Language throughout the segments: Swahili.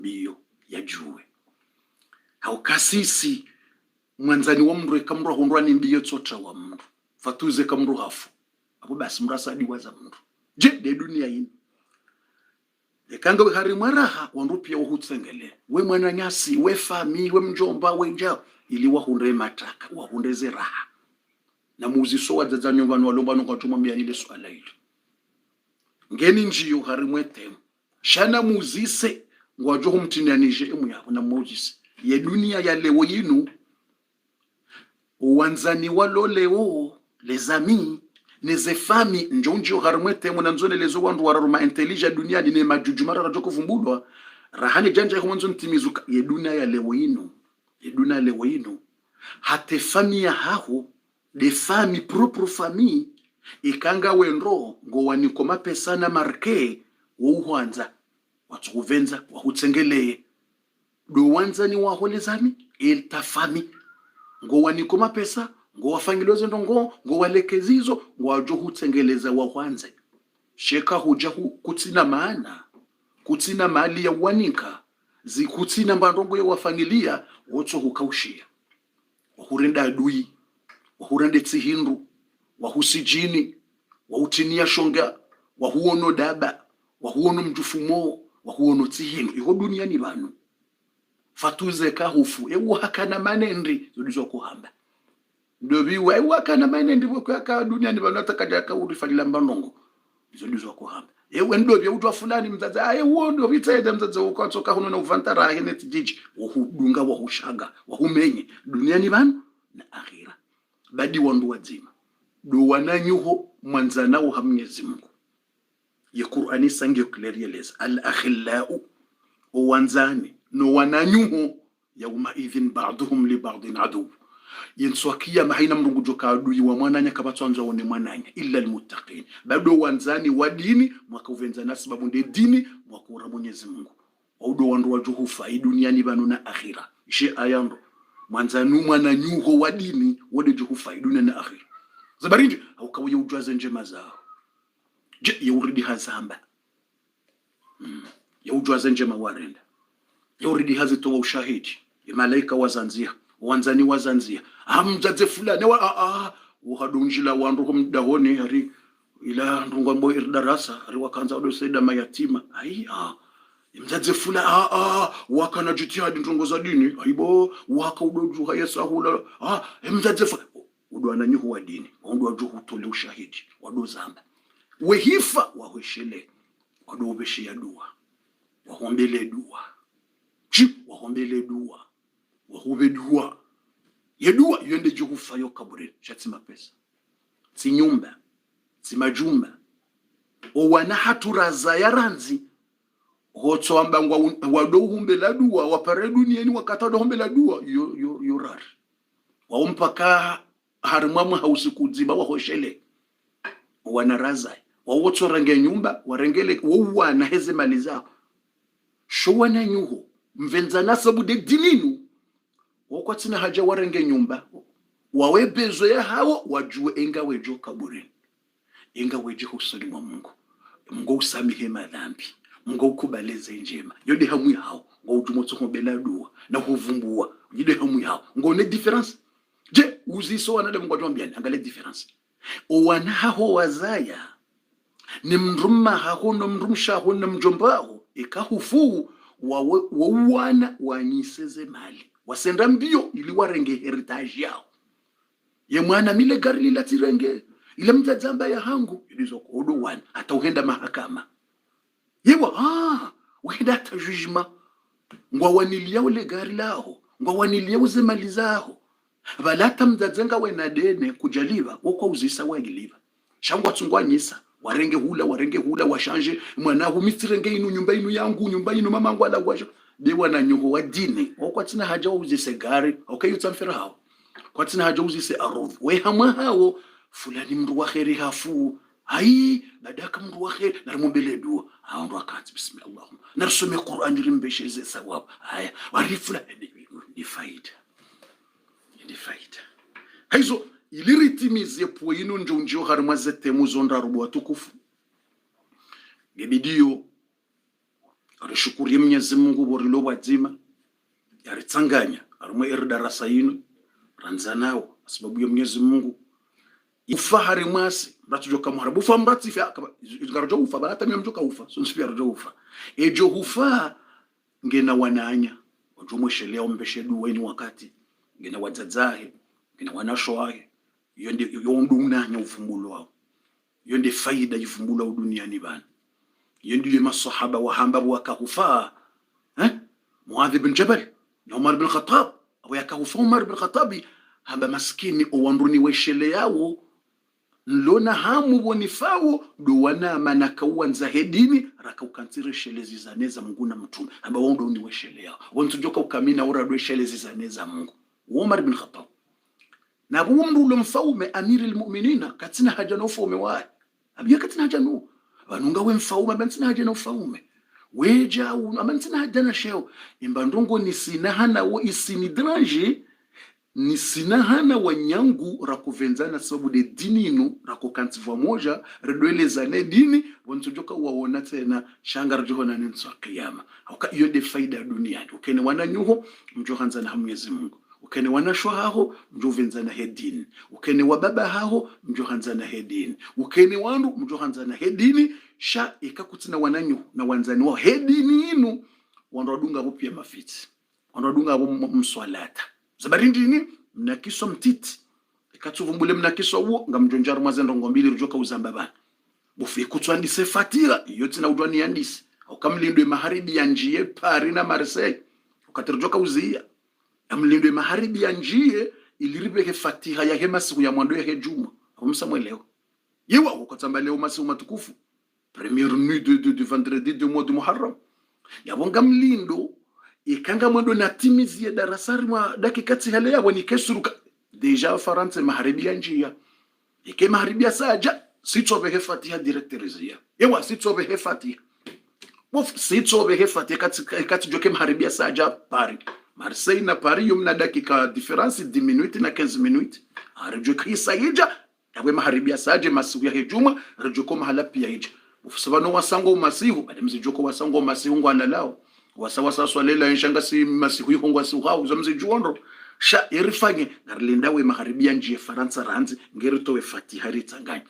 biyo yajue haukasisi mwanzani wa mndu ekamru hundwa ni mbiyo tsota wa mndu fatuze kamru hafu abo basi mrasadi waza mndu je de dunia hii ekanga we hari mwaraha wandu pia wahutsengele we mwana nyasi we fami we mjomba we njao ili wahunde mataka wahundeze raha na muziso wazaza nyumbani walomba no kwatumwambia ile swala hilo ngeni njiyo hari mwete shana muzise ngwajo humtinanije emu yabo na muzise ye dunia ya leo yinu uwanzani walo leo les amis neze fami njonjo harumwete mwanzone lezo wandu wararuma intelligent dunia ni majujumara rajoko vumbulwa rahani janja mwanzo ntimizuka ye dunia ya leo yinu ye dunia leo yinu hate fami ya haho de fami propre famille ikanga wenro ngo waniko mapesa na marke wo uhanza watuvenza wahutsengeleye do wanzani wahole zami elta fami ngo waniko mapesa ngo wafangiloze ndongo ngo walekezizo ngo wajo hutsengeleza wahwanze sheka huja kutsina maana kutsina mali ya wanika zikutsina mbandongo ya wafangilia woto hukaushia wahurenda adui wahurende tsihindu wahusijini wahutinia shonga wahuono daba wahuono mjufumo wahuono tsihindu iho dunia ni banu fatuze kahufu ewu hakana manendri zodizwa kuhamba ndobi ewu hakana manendri kwa dunia ni banu atakaja ka urifalila mbandongo zodizwa kuhamba ewu ndobi utwa fulani mzaza ewu ndo vitsaida mzaza ukatsoka huno na uvantara henet jiji wahudunga wahushaga wahumenye dunia ni banu na akhira badi wandu wazima do wananyuho mwanzanao ha Mwenyezi Mungu ya Qur'ani sange klerieleza al akhillau wanzani no wananyuho yauma idhin ba'dhum li ba'din adu yinswakia mahina mrungu joka adui wa mwananya kabatwanza one mwananya illa almuttaqin bado wanzani wa dini mwakauvenza na sababu nde dini mwakura Mwenyezi Mungu audo wandu wajuhu fa duniani banu na akhira ishe ayando mwanzanu mwananyuho wa dini wode juhu fa dunia na akhira zabarindi au kawaye ujwaze njema zao je ya uridi hazamba ya ujwaze njema warenda ya uridi hazitoa ushahidi ya malaika wazanzia wanzani wazanzia amjaze fulani wa uhadunjila wandu kumdahoni hari ila ndungwa mbo irdarasa hari wakanza odo saida mayatima mjaze fula wakana jitihadi ndongoza dini aibo waka udoju hayasa hula mjaze fula udo ananyuhu wa dini wando wajuhu tole ushahidi wado zamba wehifa wahweshele wado ubeshe ya dua wahombele dua wahombele dua wahube dua yedua yende juhufa yo kabure shatima pesa si nyumba si majumba owana haturaza yaranzi hoto ambangwa wado humbela dua wapare duniani wakata do humbela dua yo rar waompaka harimwamu hausikuzima wahoshele wanaraza wawoto range nyumba warengele wana heze mali zao showana nyuho mvenza nasabu de dininu wakwatina haja warenge nyumba wawebezo ya hawo wajue enga wejo kaburi enga wejo husoni mwa Mungu Mungu usamihe madhambi Mungu ukubaleze njema yode hamu yao ngo utumotso kobela dua na huvumbua yode hamu yao ngo ne difference je uziso wana de Mungu atwambiani angale difference owana haho wazaya ni mrumma haho no mrumsha haho na mjombao ikahufu wawana wanyiseze mali wasenda mbio ili warenge heritage yao ye mwana mile gari lila tirenge ile mtazamba ya hangu ilizo kodo wana hata uhenda mahakama yewa uhenda hata judgment ngwa wanilia ule gari lao ngwa wanilia uze mali zao balata mtazanga wena dene kujaliva wako uzisa wagiliva shangwa tsungwanyisa warenge hula washanje mwana humitirenge inu nyumba inu yangu nyumba inu mama ngwala washo dewa na nyuho wa dini kwa tina haja uzise gari utsamfira hao kwa tina haja uzise arudh we hamwa hao fulani mndu wa kheri hafu badaka mndu wa kheri narimumbele dua ndo akanzi bismillah narsome Qur'an rimbesheze sawab warifula ni faida hizo iliritimize poino njonjo harima zete muzonda rubu watukufu gebidio arishukuru Mwenyezi Mungu borilo wazima yaritsanganya arimo darasa yino ranzanao sababu ya Mwenyezi Mungu ufahari mwasi mratujoka muharabu ufa mrati fi ngarajo ufa barata mjoka ufa so nsipia rajo ufa ejo ufa ngena wananya wajomweshelea ombeshedu weni wakati ngena wadzadzahe ngena wanashoahe yonde yondunanya ufumbulo wao yonde faida yifumbulo duniani bana yonde masahaba wahamba wakahufa Muadh bin Jabal na Umar bin Khattab au yakahufa Umar bin Khattab hamba maskini owanduni weshele yao nlona hamu bonifao do wana manaka uanza hedini rakaukansire shelezi zaneza Mungu na mtume hamba wao ndo weshele yao wantujoka ukamina ora do shelezi zaneza Mungu Umar bin Khattab na bumru lomfaume amiri almu'minina katina haja na ufaume wa abiya katina haja no banunga we mfaume bantina haja na ufaume weja amantina haja na sheo imbandongo ni sinahana wo isinidraje ni sinahana wanyangu rakuvenzana sababu de dini inu rakokantivwa moja redoelezane dini wantujoka waona tena shangar johona nenswa kiyama hauka iyo de faida duniani ukene wananyuho mjohanza na Mwenyezi Mungu ukene wanashwa haho mjovenzana hedini ukene wababa haho mjohanzana hedini ukene wandu mjohanzana hedini sha ikakutina wananyu na wanzani wa hedini inu wanadunga bopia mafiti wanadunga mswalata zabarindi ni mnakiso mtiti ikatuvumbule mnakiso uo ngamjonjar mwazendo ngombili rujoka uzambaba bufi kutwandise fatira yote na udwani yandisi ukamlindwe maharibi ya njie Paris na Marseille ukaterjoka uzia amlindwe maharibi ya njie iliribeke fatiha ya hema siku ya mwando ya hejuma umsamweleo yewa ukatamba leo masiku matukufu première nuit de vendredi de mois de Muharram yabonga mlindo ikanga mwendo na timizi ya darasari mwa dakika tihale ya wani kesuruka deja Faransa maharibi ya njia ike maharibi ya saja sitobe fatiha directorizia yewa sitobe fatiha bof sitobe fatiha kati joke maharibi ya saja Paris Marseille na Paris yumna dakika difference 10 minutes na 15 minutes arjo kisa hija yawe maharibi ya saja masiku ya hejuma rajoko mahala pia hija ufusabano wasango masihu bade mzijoko wasango masihu ngwanalao wasawasa swalela nshanga si masihu yongwa si hao zamzijuondo sha irifanye ngarilinda we maharibia nje Faransa ranzi ngerito we fatiha ritanganya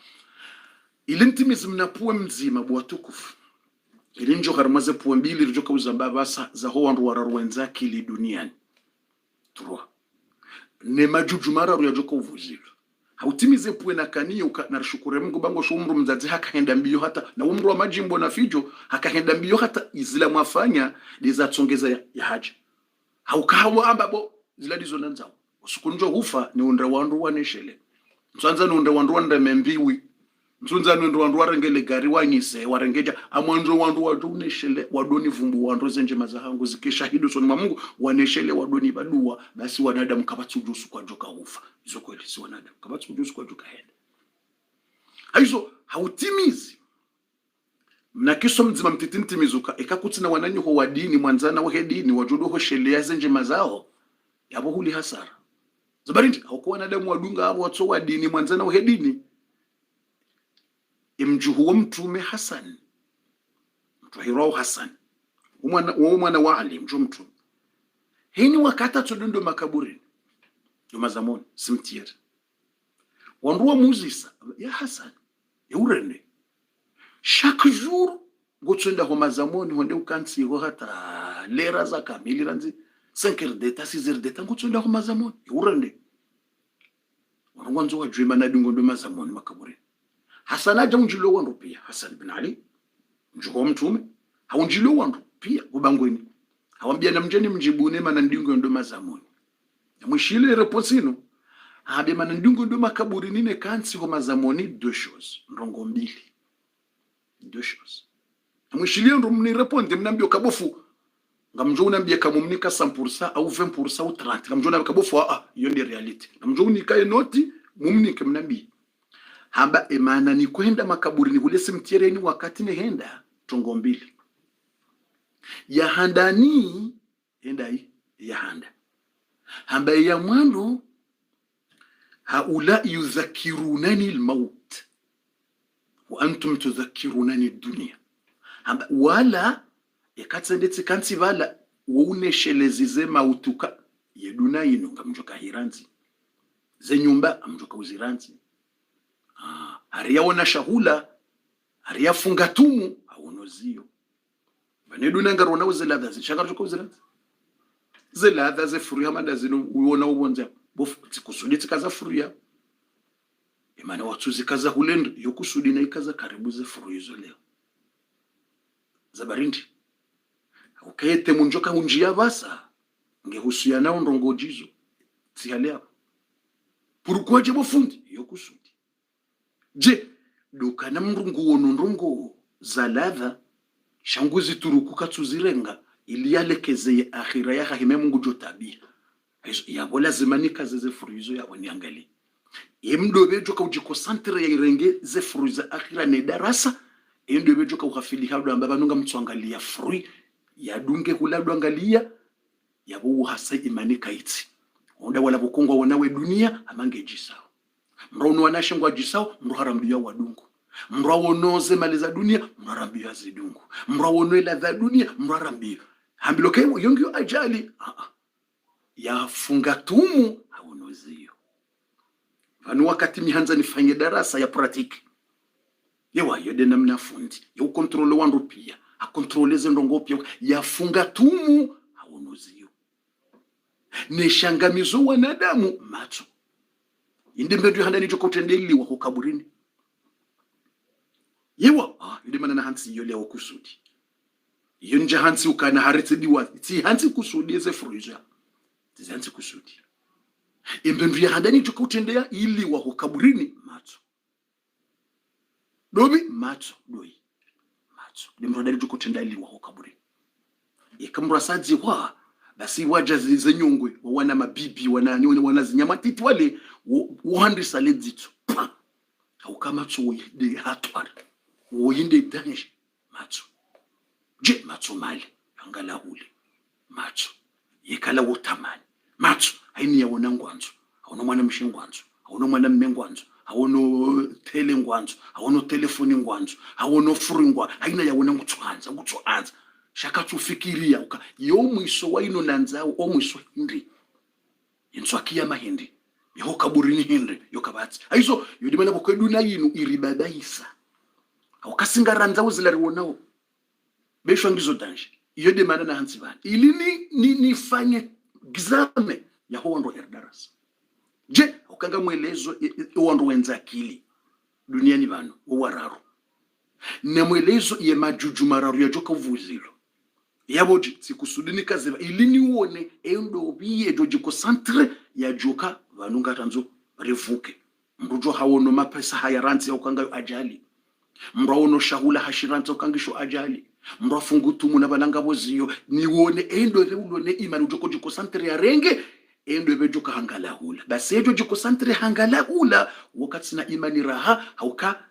ilintimizi mnapuwe mzima bwatukufu ilinjo harmaze puwe mbili rijoka uzambabasa za ho wandu wararwenza kili duniani turwa ne majujumara ruyajoka uvuzilo hautimize puwe na kaniyo na shukure Mungu bango shumru mzazi hakaenda mbio hata na umru wa majimbo na fijo hakaenda mbio hata Islamu afanya lizatsongeza ya haji haukawa ambabo ziladizo nanzao usukunjo hufa ni undra wandu waneshele msanza ni undra wandu membiwi msunza ni undra wandu warengele gari wanyise warengeja amwanzo wandu waduneshele wadoni vumbu wandu zenje mazahangu zikishahidu soni mwa Mungu waneshele wadoni badua basi wanadamu kabatsujusu kwa joka hufa izo kweli si wanadamu kabatsujusu kwa joka henda haizo hautimizi mnakiso mzima mtitintimizuka ikakutina wananyu ho wadini mwanzana wa hedini wajudu ho shelia zenje mazao yabo huli hasara zabarindi haukuwa wanadamu wadunga abo watso wadini mwanzana wa hedini imjuhu wa mtume Hasan mtuhirao Hasan umwana wa Ali mtume hini wakata tudundo makaburi yoma zamoni simtiere wanruwa muzisa ya Hasan ya urende chaque jour gotsenda ho mazamoni honde ukansi ho hata lera za kamili ranzi 5 d'etat 6 d'etat gotsenda ho mazamoni ya urende wanwanzo wa jema na dungo ndo mazamoni makaburi Hasan aja unjilo wandu pia Hasan bin Ali mjuho mtume haunjilo wandu pia kubangweni hawambia na mjeni mjibune mana ndingo ndo mazamoni na mwishile reposino habe mana ndingo ndo makaburi nine kansi ho mazamoni deux choses ndongo mbili deux choses na mwishile ndo mni reponde mnambio kabofu ngamjo unambia kamumnika 100% au 20% au 30 ngamjo na kabofu hiyo ndio reality ngamjo unikae noti mumnike mnambia hamba emana ni kwenda makaburi ni kule simtiereni wakati nehenda tongo mbili ya handani endai ya handa hamba ya mwando haula yudhakirunani almaut wa antum tudhakirunani dunya hamba wala ekatsendetsi kansi vala wouneshelezi mautuka yeduna ino ngamjoka hiranzi ze nyumba amjoka uziranzi hariyaona shahula hariyafunga tumu awonoziyo vaneduna ngarona uzeladha zishakaruka uziranzi zeladha ze furia manda zino uona ubonza bofu tsikusudi tsikaza furia imana watsuzi kaza hulendo yokusudi na ikaza karibu ze furuizo leo zabarindi ukayete munjoka unjia basa ngehusuya nao ndongojizo sihalea purukwaje bofundi yokusudi je dukana mrungu wono ndongo zaladha shanguzi turukuka tuzirenga ili yalekezeye akhira ya hime Mungu jotabia yabo lazima nikaze ze furuizo yabo niangalie emdobe joka ujikosantre ya irenge ze furuiza akhira ne darasa emdobe joka ukafili hado ambaba nunga mtwangalia frui yadunge kuladwa angalia yabo hasa imani kaiti onda wala bukongwa wanawe dunia amange jisao mrono wanashengwa jisao mroharambia wadungu mrawonoze maliza dunia mrarambia zidungu mrawonela za dunia mrarambia hambiloke yongyo ajali ya funga tumu awonoziyo vanu wakati mihanza nifanye darasa ya praktiki yewa yode namna fundi ya ukontrole wandu pia akontroleze ndongo pia ya funga tumu awonoziyo neshangamizo wanadamu macho inde mbedu handani joko tendeli wa kukaburini yewa yode mana na hansi yole wa kusudi yonja hansi ukana haritidiwa ti hansi kusudi eze fruizo ti hansi kusudi imbendu ya handani joko tendea ili wa kukaburini macho dobi macho doi macho nimrodali joko tendea ili wa kukaburini yekamurasaji wa basi waja zenyongwe wana mabibi wana zinyamatiti wale uhandisa ledzito au kama tsoye de hatwar woyinde danje macho je macho mali angala hule macho yekala wotamani macho haini yawona ngwanzo awona mwana mshingwanzo awona mwana mmengwanzo awono tele ngwanzo awono telefoni ngwanzo awono furingwa haina yawona ngutsanza shaka tufikiria uka yomwiso waino nanzao omwiso hindi inswakia mahindi yo kaburini hindi yo kabati aizo yodimana bokweduna yinu iribabaisa au kasingaranza uzilari wonao besho ngizo danje yodimana na hansi bana ili nifanye gizame ya hondo erdaras je ukanga mwelezo hondo wenza akili duniani bano wararu na mwelezo ye majuju mararu ya joka uvuzilo yaboji sikusudini kaze ilini uone endo biye dojiko centre ya joka vanunga tanzo revuke mrujo hawono mapesa hayaranzi ya ukangayo ajali mrawono shahula hashiranzi ukangisho ajali mrafungutu muna balanga boziyo ni uone endo reulone imani ujoko jiko centre ya renge endo bejoka hangala hula basi ejo jiko centre hangala hula wakati na imani raha hauka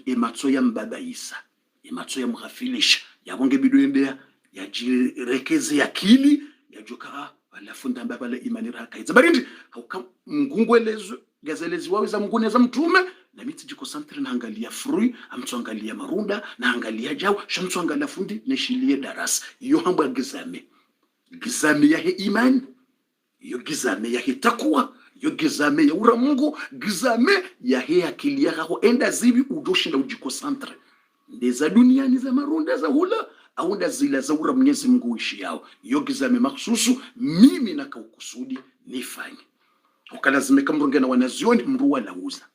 ematso ya mbabaisa ematso ya mghafilisha yabonge biduendea ya jirekezi akili ya joka wala funda mbabala imani raka barindi hauka mngungwelezo gazelezi waweza mnguneza mtume na miti jiko santre na angalia frui amtwangalia marunda na angalia jao shamtwangalia fundi neshilie darasa iyo hamba gizame ya he imani iyo gizame ya he takwa iyo gizame ya ura Mungu gizame ya he akili yako enda zibi udoshinda ujiko santre ndeza duniani za marunda za hula au ndazila za ura Mwenyezi Mungu uishi yao iyo gizame maksusu mimi na kaukusudi nifanye ukalazimeka mrunge na wanazioni mruwa lauza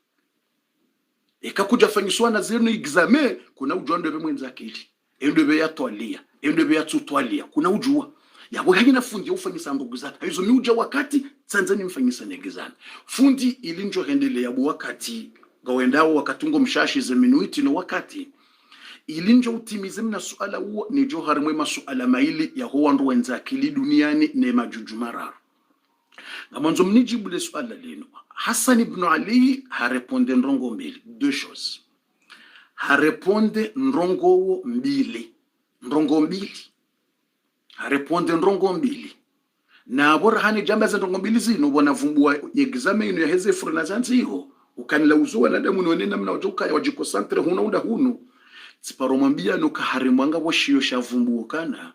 ekakuja fanyiswa na zirno exame kuna ujua ndobe mwenza akili ndobe ya twalia ndobe ya tutwalia kuna ujua yabo hanyina fundi ufanyisa ndugu zake hizo ni uja wakati Tanzania mfanyisa negezana fundi ilinjo hendele yabo wakati gawendao wakatungo mshashi za minuiti no wakati ilinjo utimize mna suala huo ni johari mwema suala maili ya huwa ndo wenza akili duniani ne majujumara ngamonzo mnijibu le suala leno Hassan ibn Ali hareponde ndrongo mbili deux choses hareponde ndrongo mbili hareponde ndrongo mbili na abora hani jamba za ndrongo mbili zino wanavumbua examen ino ya hezefru na zanziho ukanila uzuwa na damu nonena mna wajoka ya wajiko santre huno unda huno siparo mwambia no kaharimwanga boshiyo shavumbukana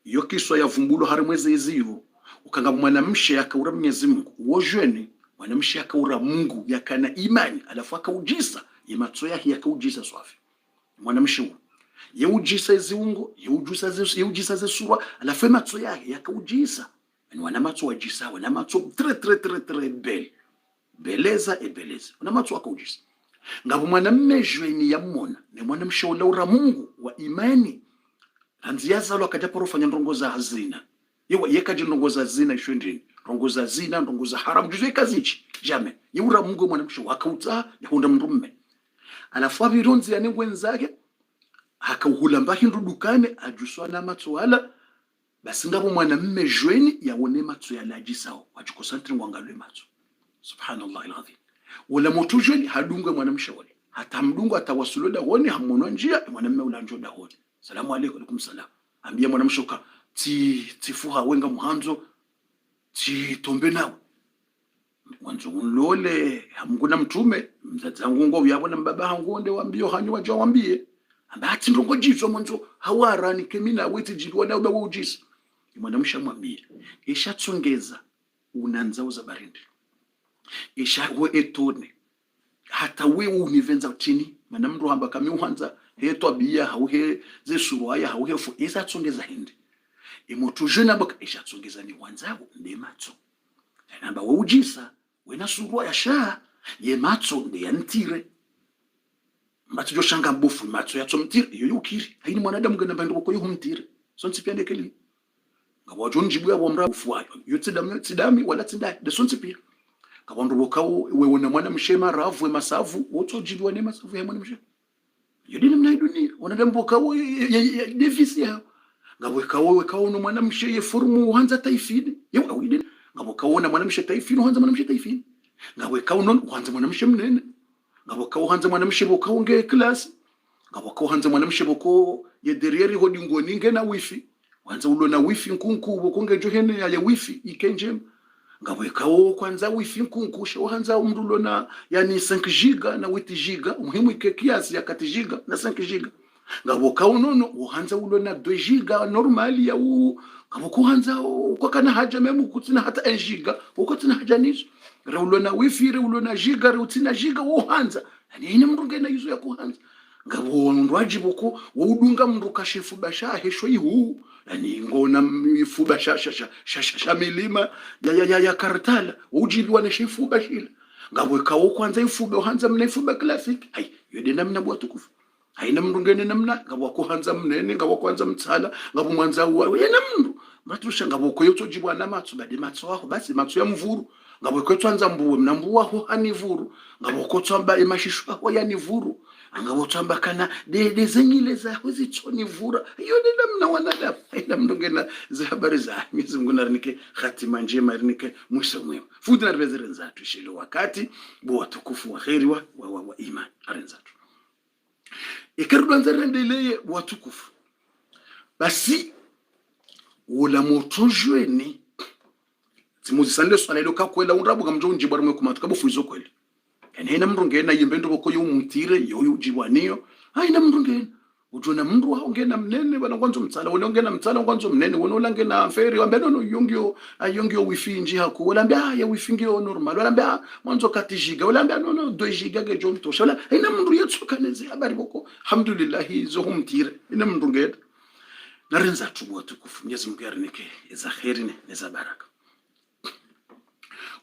iyo kiswa yavumbulo harimweze iziyo ukanga mwanamshe akaura Mwenyezi Mungu wojweni mwanamshe akaura Mungu yakana imani alafu akaujisa yematso yake yakaujisa swafi mwanamshe yeujisa iziungo yeujisa zesura alafu yematso yake yakaujisa ni wanamatso wajisa wanamatso tre beleza ebeleza wanamatso akaujisa ngabo mwanamme jweni yamona ne mwanamshe ulaura Mungu wa imani anziyaza lo akaja porofanya ndongo za hazina yewa yekaje ndongo za zina ishwendeni ndongo za zina ndongo za haram juzwe kazichi jamais yura Mungu mwanamshe wakauta yahunda mndumme alafu abironzi ya nengwenzake akauhula mbahi ndudukane ajuswa na matwala basi ngabo mwanamme jweni yaone matso ya lajisao wachikosantre ngwangalwe matso subhanallah alazim wala motu jweni hadungwe mwanamshe wale hata mdungu atawasuloda woni hamonwa njia mwanamme ulanjoda woni salamu alaykum salam ambia mwanamshe ka tifuha wenga muhanzo tombe nawe mwanzo unlole hamguna mtume mzazangu ngo yabona mbaba hangu nde wambio hanyu waje wambie amba ati ndongo jizwa mwanzo hawara nikemina weti jidwa na uba ujisa mwanamshe mwambie ishatsongeza unanza uza barindi ishawe etone hata wewe univenza utini mana mndu hamba kami uhanza heto abia hauhe zesuruaya hauhe fu isatsongeza hindi imotu jena baka ishatsongeza ni wanzao ndematso namba wujisa wena suruaya sha ye matso ndi yantire matso jo shanga bofu matso yatso mtire yo yukiri haini mwanadamu gana bandu ko yuhumtire so ntsipende keli ngabo jonjibu ya bomra ufuayo yotsidami wala tsinda de so ntsipira kabandu bokao wewe na mwana mshema ravu masavu wotojibwa ne masavu ya mwana mshema yodini mna dunia wanadamu bokao defisi ya ngabo kao no mwana msheye formu hanza taifini yewa awide ngabo kao na mwana mshe taifini hanza mwana mshe taifini ngabo kao non hanza mwana mshe mnene ngabo kao hanza mwana mshe bokao nge class ngabo kao hanza mwana mshe boko ye derrière hodi ngoni nge na wifi hanza ulo na wifi nkunku boko nge johene ya wifi ikenje ngabo kao kwanza wifi nkunkusha uhanza umrulo na yani 5 giga na 8 giga muhimu ike kiasi ya 4 giga na 5 giga ngabo kao nono uhanza ulo na 2 giga normali ya ngabo kuhanza kwa kana haja memu kutina hata 1 giga ukotina haja nizo raulo na wifi raulo na giga rautina giga uhanza yani ina mrunge na hizo ya kuhanza ngabo ndwajibu ko udunga mndu kashefu basha hesho ihu yani ngona ifuba shasha milima ya kartala ujilwa na shefu bashila ngabo kao kwanza ifuba uhanza mna ifuba classic ai yode namna bwa tukufu haina mndu ngene namna ngabo kuhanza mnene ngabo kwanza mtsala ngabo mwanza wa yena mndu matusha ngabo ko yotojibwa na matsu bade matsu waho basi matsu ya mvuru ngabo ko twanza mbuwe mnambuwa ho anivuru ngabo ko tsamba emashishu ho yanivuru ngabo tsamba kana de zenyile za hozi tsoni vura yode namna wanadamu haina mndu ngena za habari za Mwenyezi Mungu narinike khatima njema narinike mwisho mwema fundi na rebezere nzatu shilo wakati bo watukufu wa khairi wa imani arenzatu ikarudanza rendeleye watukufu basi wala motojweni timuzisande swala ilo kakwela unrabu kamjo njibwa rumwe kumatu kabufu izo kweli yani haina mndu ngena yembendo boko yumutire yoyu jibwaniyo haina mndu ngena ujona mndu ongena mnene bana kwanzo mtsala wona ongena mtsala kwanzo mnene wona ulangena aferi wambe no yongyo wifi nji haku wala mbya ya wifi ngio normal wala mbya mwanzo kati giga wala mbya no 2 giga ge jonto shala haina mndu yetsukaneze habari boko alhamdulillah izo humtire ina mndu ngena narenza tubu tukufu Mwenyezi Mungu yarinike za khairi ne za baraka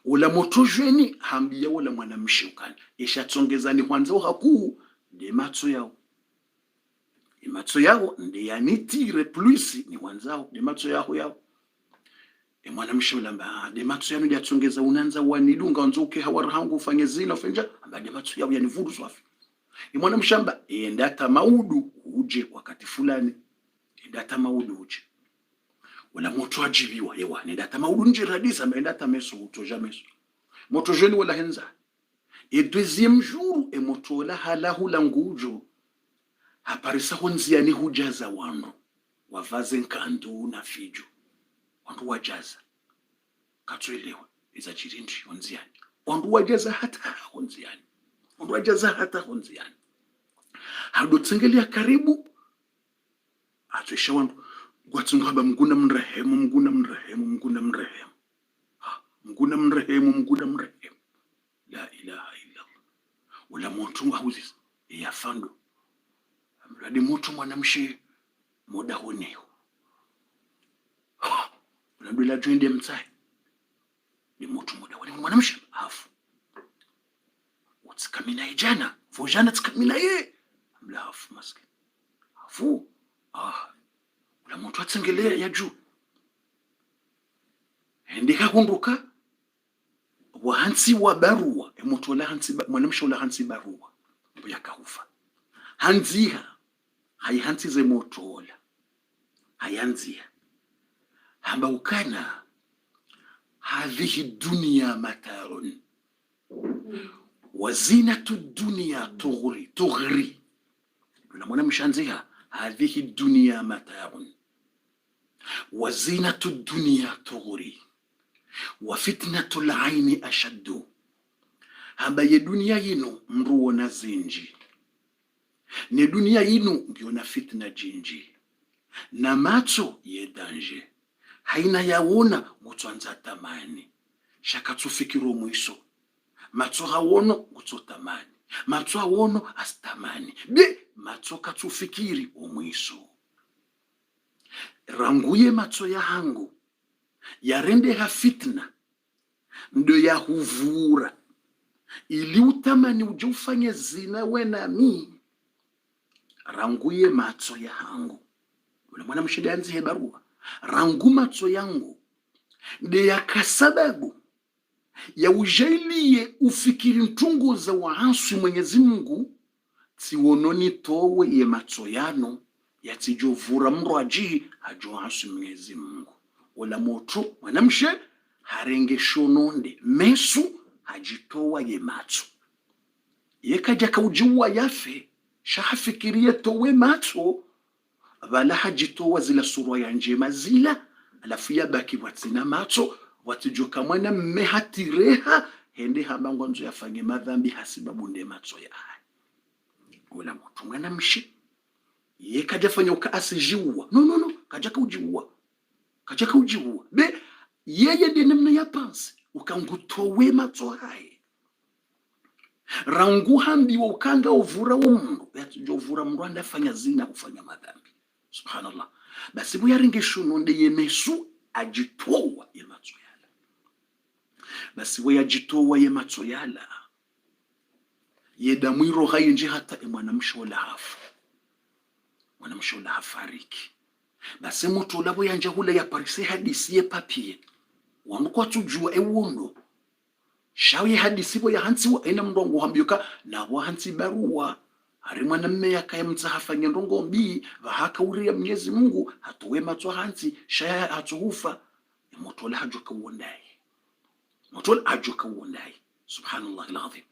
wala motojweni hambia wala mwanamshe ukani ishatsongezani kwanza haku de matso yao matso yao ndi yanitire plus ni wanzao de matso yao mwanamshe ulamba de matso yanu yatsongeza unanza wanidunga nzuke hawarhangu ufanye zina ufenja amba de matso yao yanivuru swafi mwanamshamba endata maudu uje wakati fulani endata maudu uje wala moto ajibiwa yewa endata maudu nje radisa endata meso utoja meso moto jeni wala henza deuxième jour moto la halahu langujo haparisa honziani hujaza wandu wavaze nkandu na fijo wandu wajaza katwelewa iza chirindi honziani wandu wajaza hata honziani hado tsengelia karibu atwesha wandu gwatungaba mguna mrehemu mguna mrehemu mguna mrehemu mguna mrehemu mguna mrehemu la ilaha illa Allah wala mtu hauzi ya fando mradi mtu mwanamshi moda honeo unadula twende mtsai ni mtu moda wale mwanamshi afu utsikamina ijana vojana tsikamina ye mla afu maske afu ula mtu atsengelea ya juu ndika kunduka wa hansi wa barua mtu wala hansi mwanamshi wala hansi barua yakahufa hanziha hansi ze moto wala hayanzia hamba ukana hadhihi dunia matarun wazinatu dunia tughri na mwanamshi hanziha hadhihi dunia matarun wazinatu dunia tughri wa fitnatul aini ashaddu hamba ye dunia yino mruona zinji ne dunia yino ndio na fitna jinji na macho ye danje haina yaona mutwanza tamani shaka tufikiro mwiso macho hawono kutotamani macho hawono astamani be macho katufikiri omwiso ranguye macho ya hangu yarende ha fitna ndo ya huvura ili utamani uje ufanye zina we na mi ranguye macho ya hangu ule mwana mshida yanzi barua rangu macho yangu nde ya kasababu ya ujailie ufikiri mtunguza wa hansu Mwenyezi Mungu tiwononi towe ye macho yano ya tijovura mroaji hajo hansu Mwenyezi Mungu wala moto mwanamshe harenge shononde mesu hajitowa ye macho yekaja kaujiwa yafe shahafikirie towe macho wala hajitowa zila surwa ya njema zila alafu yabaki watina macho watijoka mwana mmehatireha hende habango nzo yafanye madhambi hasibabu nde macho ya wala moto mwanamshe yekaja fanya ukaasijiwa no kaja kaujiwa be yeye ndiye namna ya pansi ukangutowe macho hai rangu handi wa ukanga uvura umundu yatujovura mndu andafanya zina kufanya madhambi subhanallah basi bu yaringe shuno nde yemesu ajitowa ye macho yala basi we ajitowa ye macho yala ye damwiro hayinje hata mwanamsho la hafu mwanamsho la hafariki basi mtu labo yanje hule ya parise hadisi ye papie wanukwa tujua ewundo shawi hadisi bo ya hansi wa ina mndongo hambiyuka na wa hansi barua harimwa na mmea kaya mtahafanya ndongo mbii vahaka uri ya Mwenyezi Mungu hatuwe macho hansi shaya hatuhufa mtu la hajuka uondai subhanallah alazim